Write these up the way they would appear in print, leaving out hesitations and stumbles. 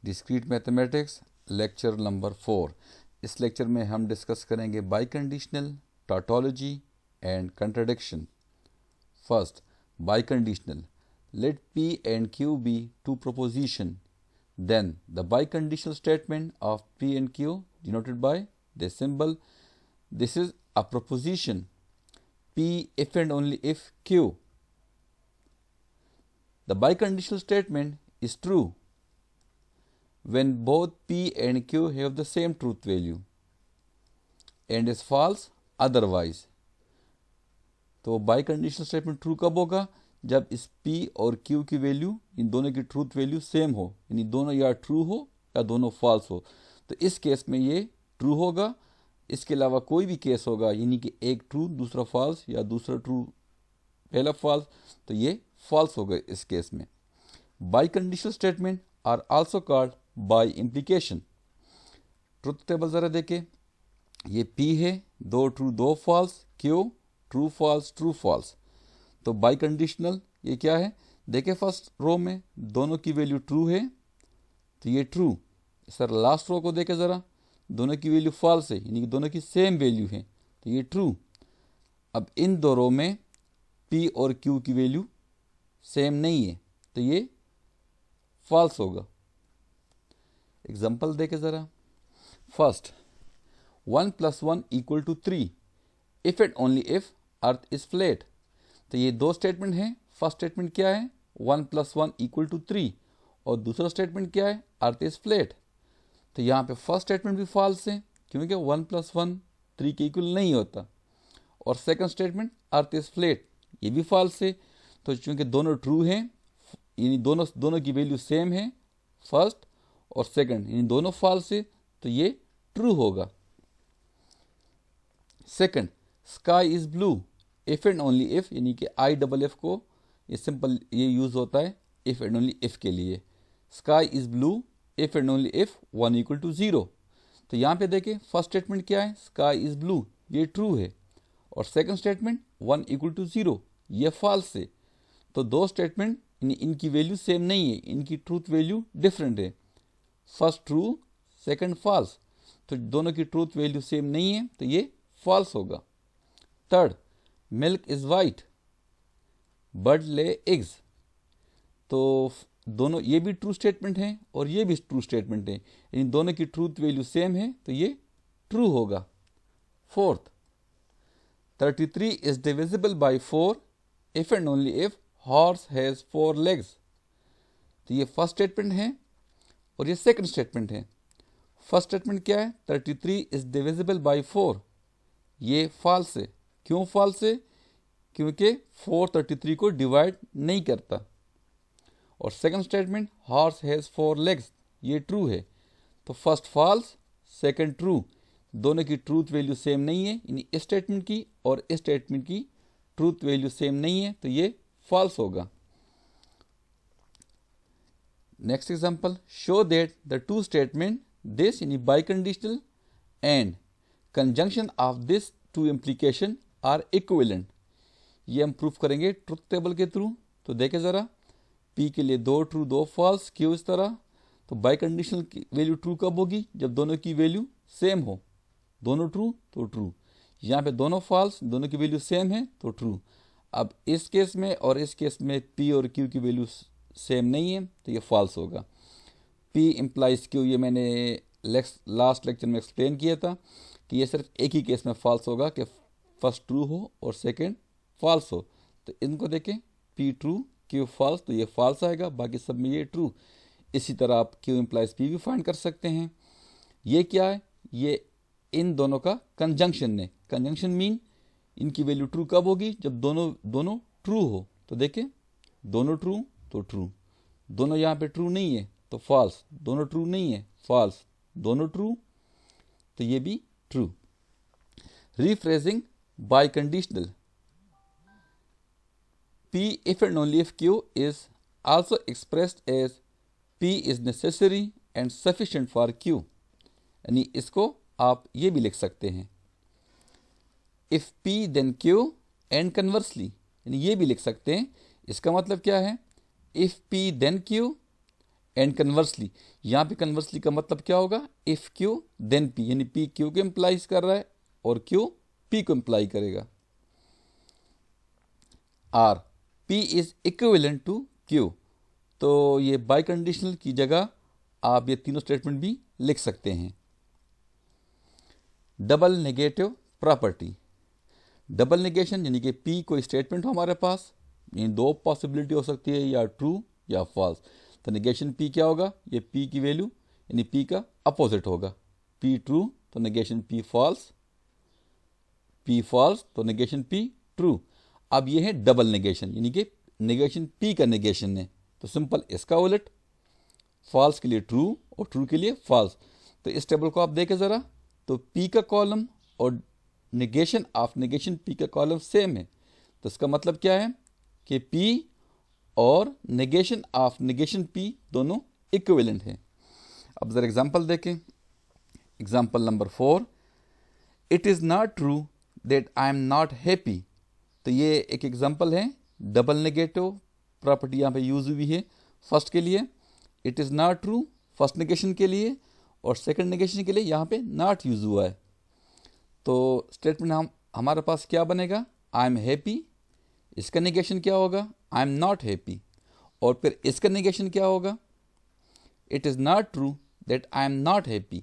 Discrete mathematics lecture number 4। इस lecture में हम डिस्कस करेंगे biconditional, tautology and contradiction. First, biconditional. Let P and Q be two proposition. Then the biconditional statement of P and Q denoted by this symbol. This is a proposition P if and only if Q. The biconditional statement is true when both P and Q have the same truth value and is false otherwise. तो biconditional statement true कब होगा? जब इस P और Q की value, इन दोनों की truth value same हो, यानी दोनों या ट्रू हो या दोनों फॉल्स हो। तो इस केस में ये ट्रू होगा। इसके अलावा कोई भी केस होगा, यानी कि एक ट्रू दूसरा फॉल्स या दूसरा ट्रू पहला फॉल्स, तो ये फॉल्स होगा इस केस में। Biconditional statement are also called biimplication. Truth table ज़रा देखें। ये P है, दो ट्रू दो false, Q true false true false. तो बाई कंडीशनल ये क्या है? देखें फर्स्ट रो में दोनों की वैल्यू ट्रू है तो ये ट्रू। सर लास्ट रो को देखें ज़रा, दोनों की वैल्यू फॉल्स है, यानी कि दोनों की सेम वैल्यू है, तो ये ट्रू। अब इन दो रो में P और Q की वैल्यू सेम नहीं है तो ये फॉल्स होगा। एग्जाम्पल देखें ज़रा। First, 1 + 1 = 3 if and only if earth is flat. तो ये दो स्टेटमेंट हैं। फर्स्ट स्टेटमेंट क्या है? 1 + 1 = 3, और दूसरा स्टेटमेंट क्या है? Earth is flat. तो यहाँ पे फर्स्ट स्टेटमेंट भी फॉल्स है क्योंकि 1 + 1 3 के इक्वल नहीं होता, और second statement earth is flat ये भी फॉल्स है। तो चूंकि दोनों ट्रू हैं, यानी दोनों की वैल्यू सेम है, फर्स्ट और सेकंड, यानी दोनों फॉल्स है, तो ये ट्रू होगा। Second, sky is blue if and only if, यानी कि IFF को ये सिंपल ये यूज होता है इफ एंड ओनली इफ के लिए। Sky is blue if and only if 1 = 0। तो यहाँ पे देखें फर्स्ट स्टेटमेंट क्या है? स्काई इज ब्लू, ये ट्रू है, और सेकंड स्टेटमेंट 1 = 0 ये फॉल्स है। तो दो स्टेटमेंट इनकी वैल्यू सेम नहीं है, इनकी ट्रूथ वैल्यू डिफरेंट है। फर्स्ट ट्रू सेकंड फॉल्स, तो दोनों की ट्रूथ वैल्यू सेम नहीं है तो ये फॉल्स होगा। Third, milk is white bird lay eggs. तो दोनों ये भी ट्रू स्टेटमेंट है और ये भी ट्रू स्टेटमेंट है, इन दोनों की ट्रूथ वैल्यू सेम है तो ये ट्रू होगा। Fourth, 33 is divisible by 4 if and only if horse has 4 legs. तो ये फर्स्ट स्टेटमेंट है और ये सेकंड स्टेटमेंट है। फर्स्ट स्टेटमेंट क्या है? 33 इज डिविजिबल बाय 4, ये फॉल्स है। क्यों फॉल्स है? क्योंकि 4 33 को डिवाइड नहीं करता। और second statement horse has 4 legs, ये ट्रू है। तो फर्स्ट फॉल्स सेकंड ट्रू, दोनों की ट्रूथ वैल्यू सेम नहीं है, यानी इस स्टेटमेंट की और इस स्टेटमेंट की ट्रूथ वैल्यू सेम नहीं है तो ये फॉल्स होगा। Next example, show that the two statement this यानी biconditional and conjunction of this two implication are equivalent. ये हम प्रूफ करेंगे ट्रुथ टेबल के थ्रू। तो देखें ज़रा, P के लिए दो ट्रू दो फॉल्स, Q इस तरह। तो बाई कंडीशनल की वैल्यू ट्रू कब होगी? जब दोनों की वैल्यू सेम हो, दोनों ट्रू तो ट्रू। यहाँ पे दोनों फॉल्स, दोनों की वैल्यू सेम है तो ट्रू। अब इस केस में और इस केस में P और Q की वैल्यू सेम नहीं है तो ये फॉल्स होगा। P इम्प्लाइज Q, ये मैंने लास्ट लेक्चर में एक्सप्लेन किया था कि ये सिर्फ एक ही केस में फॉल्स होगा कि फर्स्ट ट्रू हो और सेकंड फॉल्स हो। तो इनको देखें, P ट्रू Q फॉल्स, तो ये फॉल्स आएगा, बाकी सब में ये ट्रू। इसी तरह आप Q इम्प्लाइज P भी फाइंड कर सकते हैं। ये क्या है? ये इन दोनों का कंजंक्शन है। कंजंक्शन मीन इनकी वैल्यू ट्रू कब होगी? जब दोनों ट्रू हो। तो देखें, दोनों ट्रू तो ट्रू, दोनों यहाँ पे ट्रू नहीं है तो फॉल्स, दोनों ट्रू नहीं है फॉल्स, दोनों ट्रू तो ये भी true. Rephrasing by conditional, P if and only if Q is also expressed as P is necessary and sufficient for Q। यानी इसको आप ये भी लिख सकते हैं, if P then Q and conversely, यानी ये भी लिख सकते हैं। इसका मतलब क्या है? if P then Q and conversely, यहाँ पे कन्वर्सली का मतलब क्या होगा, इफ क्यू देन पी, यानी पी क्यू को इम्प्लाइज कर रहा है और क्यू पी को इम्प्लाई करेगा। Or, P is equivalent to Q, तो ये बाई कंडीशनल की जगह आप ये तीनों स्टेटमेंट भी लिख सकते हैं। Double negative property, double negation यानी कि पी कोई स्टेटमेंट हो हमारे पास, ये दो पॉसिबिलिटी हो सकती है, या ट्रू या फॉल्स। तो नेगेशन पी क्या होगा, ये पी की वैल्यू यानी पी का अपोजिट होगा। पी ट्रू तो negation P false, P false तो नेगेशन पी ट्रू। अब ये है डबल नेगेशन, यानी कि नेगेशन पी का नेगेशन है, तो सिंपल इसका उलट, फॉल्स के लिए ट्रू और ट्रू के लिए फॉल्स। तो इस टेबल को आप देखें ज़रा, तो पी का कॉलम और नेगेशन ऑफ नेगेशन पी का कॉलम सेम है, तो इसका मतलब क्या है कि पी और नेगेशन ऑफ नेगेशन पी दोनों इक्विवेलेंट हैं। अब ज़रा एग्जांपल देखें, example number 4, it is not true that I am not happy. तो ये एक एग्जांपल है, डबल नेगेटिव प्रॉपर्टी यहाँ पे यूज हुई है। फर्स्ट के लिए it is not true, first negation के लिए, और सेकंड नेगेशन के लिए यहाँ पे नॉट यूज हुआ है। तो स्टेटमेंट हमारे पास क्या बनेगा, आई एम हैप्पी, इसका नेगेशन क्या होगा, आई एम नॉट हैप्पी, और फिर इसका नेगेशन क्या होगा, it is not true that I am not happy.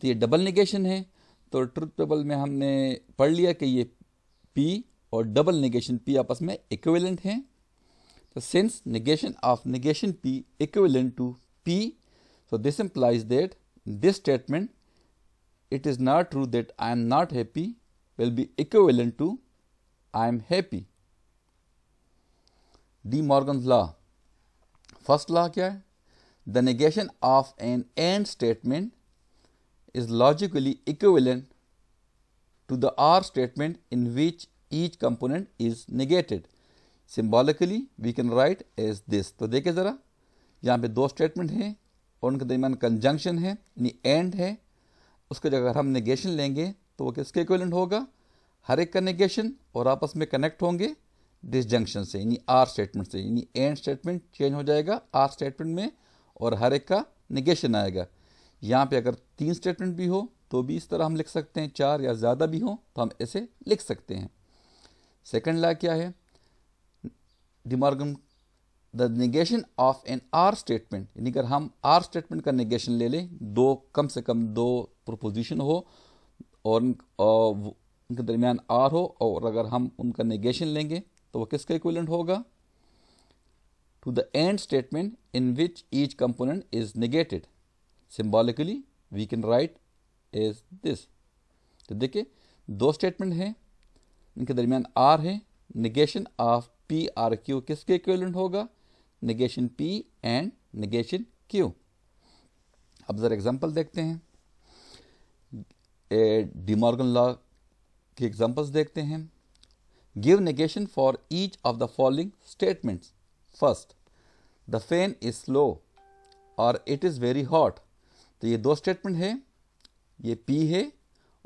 तो ये डबल नेगेशन है, तो ट्रुथ टेबल में हमने पढ़ लिया कि ये पी और डबल नेगेशन पी आपस में इक्विवेलेंट हैं। तो since negation of negation P equivalent to P, so this implies that this statement, it is not true that I am not happy, will be equivalent to I am happy. De Morgan's law, first law क्या है, the negation of an and statement is logically equivalent to the or statement in which each component is negated. Symbolically we can write as this. तो देखिए ज़रा, यहाँ पे दो statement हैं और उनके दरमियान कंजंक्शन है यानी एंड है, उसके जगह अगर हम नेगेशन लेंगे तो वो किसके इक्विवेलेंट होगा, हर एक का नेगेशन, और आपस में कनेक्ट होंगे डिसजंक्शन से यानी आर स्टेटमेंट से, यानी एंड स्टेटमेंट चेंज हो जाएगा आर स्टेटमेंट में और हर एक का नेगेशन आएगा। यहाँ पे अगर 3 स्टेटमेंट भी हो तो भी इस तरह हम लिख सकते हैं, 4 या ज़्यादा भी हो तो हम ऐसे लिख सकते हैं। सेकेंड लॉ क्या है, De Morgan, the negation of an R statement, यानी अगर हम R स्टेटमेंट का नेगेशन ले लें, कम से कम दो प्रोपोजिशन हो और उनके दरमियान R हो, और अगर हम उनका नेगेशन लेंगे तो वो किसका इक्विवेलेंट होगा, to the and statement in which each component is negated. Symbolically we can write as this. तो देखिए दो स्टेटमेंट हैं, इनके दरमियान R है, negation of P or Q किसके इक्विवेलेंट होगा, negation P and negation Q. अब जरा एग्जांपल देखते हैं, डी मॉर्गन लॉ के एग्जांपल्स देखते हैं। Give negation for each of the following statements. First, the fan is slow और इट इज़ वेरी हॉट। तो ये दो स्टेटमेंट है, ये पी है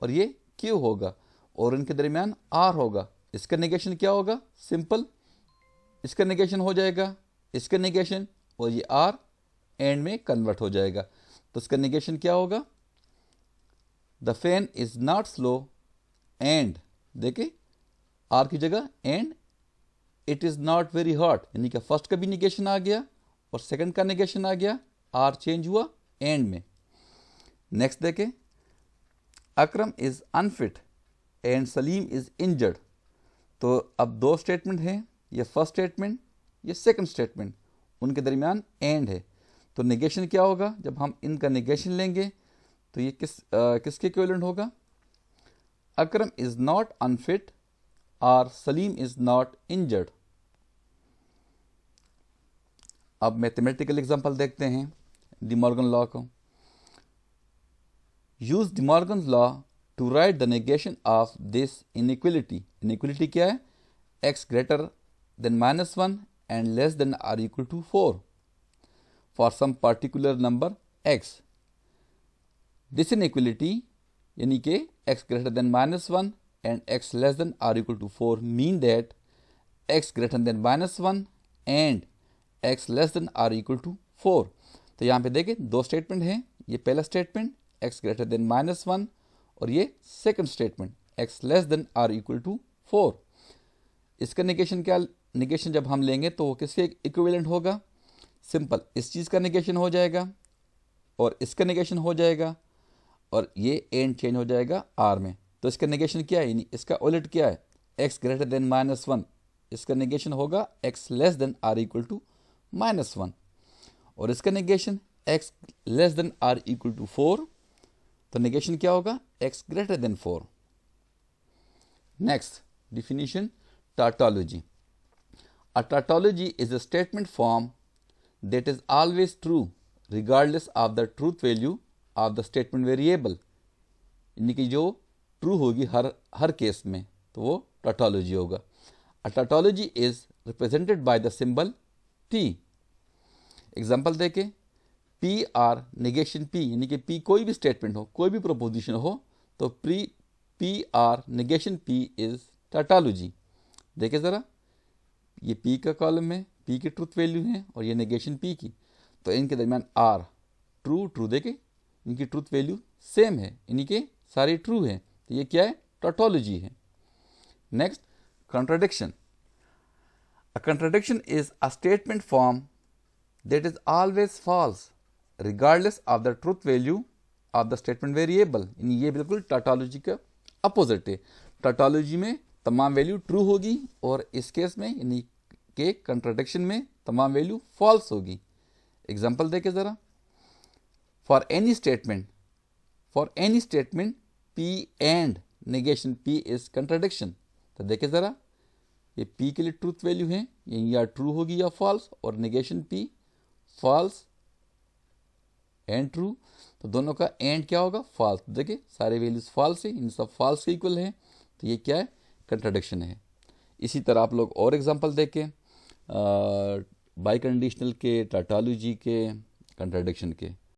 और ये क्यू होगा, और इनके दरमियान आर होगा। इसका नेगेशन क्या होगा, सिंपल, इसका नेगेशन हो जाएगा इसका नेगेशन, और ये आर एंड में कन्वर्ट हो जाएगा। तो इसका नेगेशन क्या होगा, the fan is not slow and, देखिए आर की जगह and, it is not very hot, यानी कि फर्स्ट का भी नेगेशन आ गया और सेकंड का नेगेशन आ गया, आर चेंज हुआ एंड में। नेक्स्ट देखें, Akram is unfit and Saleem is injured. तो अब दो स्टेटमेंट हैं, ये फर्स्ट स्टेटमेंट, ये सेकंड स्टेटमेंट, उनके दरमियान एंड है। तो नेगेशन क्या होगा, जब हम इनका नेगेशन लेंगे तो ये किसके इक्विवेलेंट होगा, अकरम इज नॉट अनफिट और सलीम इज नॉट इंजर्ड। अब मैथमेटिकल एग्जांपल देखते हैं डी मॉर्गन लॉ को। Use De Morgan law to write the negation of this inequality. Inequality क्या है, x greater than -1 and less than or equal to 4 for some particular number x. This inequality यानी कि x greater than -1 and x less than or equal to 4 mean that x greater than -1 and x less than or equal to 4. तो यहाँ पे देखिए दो statement हैं, ये पहला स्टेटमेंट x ग्रेटर देन -1 और ये second statement x less than or equal to 4। इसका निगेशन क्या, निगेशन जब हम लेंगे तो वो किसके इक्विवेलेंट होगा, सिंपल इस चीज़ का निगेशन हो जाएगा और इसका निगेशन हो जाएगा और ये एंड चेंज हो जाएगा आर में। तो इसका निगेशन क्या है, इसका उलट क्या है, x ग्रेटर देन -1, इसका निगेशन होगा x less than or equal to -1 और इसका negation x less than or equal to 4, तो निगेशन क्या होगा, x greater than 4। Next definition, tautology. A tautology is a statement form that is always true regardless of the truth value of the statement variable. यानी कि जो true होगी हर case में, तो वो tautology होगा। A tautology is represented by the symbol T. Example देखें, P or negation P, यानी कि P कोई भी स्टेटमेंट हो, कोई भी प्रोपोजिशन हो, तो P or negation P is tautology। देखिए ज़रा, ये P का कॉलम है, P की ट्रूथ वैल्यू है और ये नेगेशन P की, तो इनके दरमियान R ट्रू देखे, इनकी ट्रूथ वैल्यू सेम है, इनके सारे ट्रू हैं, तो ये क्या है, टॉटोलॉजी है। Next, contradiction. A contradiction is a statement form that is always false regardless of the truth value of the statement variable. ये बिल्कुल टॉटोलॉजी का अपोजिट है। टॉटोलॉजी में तमाम वैल्यू ट्रू होगी और इस केस में यानी के कंट्राडिक्शन में तमाम वैल्यू फॉल्स होगी। एग्जांपल देखें ज़रा, for any statement P and negation P is contradiction. तो देखें ज़रा, ये P के लिए ट्रूथ वैल्यू है, ये या ट्रू होगी या फॉल्स, और negation P false and true, तो दोनों का एंड क्या होगा, फॉल्स। देखिए सारे वैल्यूज फॉल्स है, इन सब फॉल्स के इक्वल है, तो ये क्या है, कंट्राडिक्शन है। इसी तरह आप लोग और एग्जांपल देखें बाई कंडीशनल के, टॉटोलॉजी के, कंट्राडिक्शन के।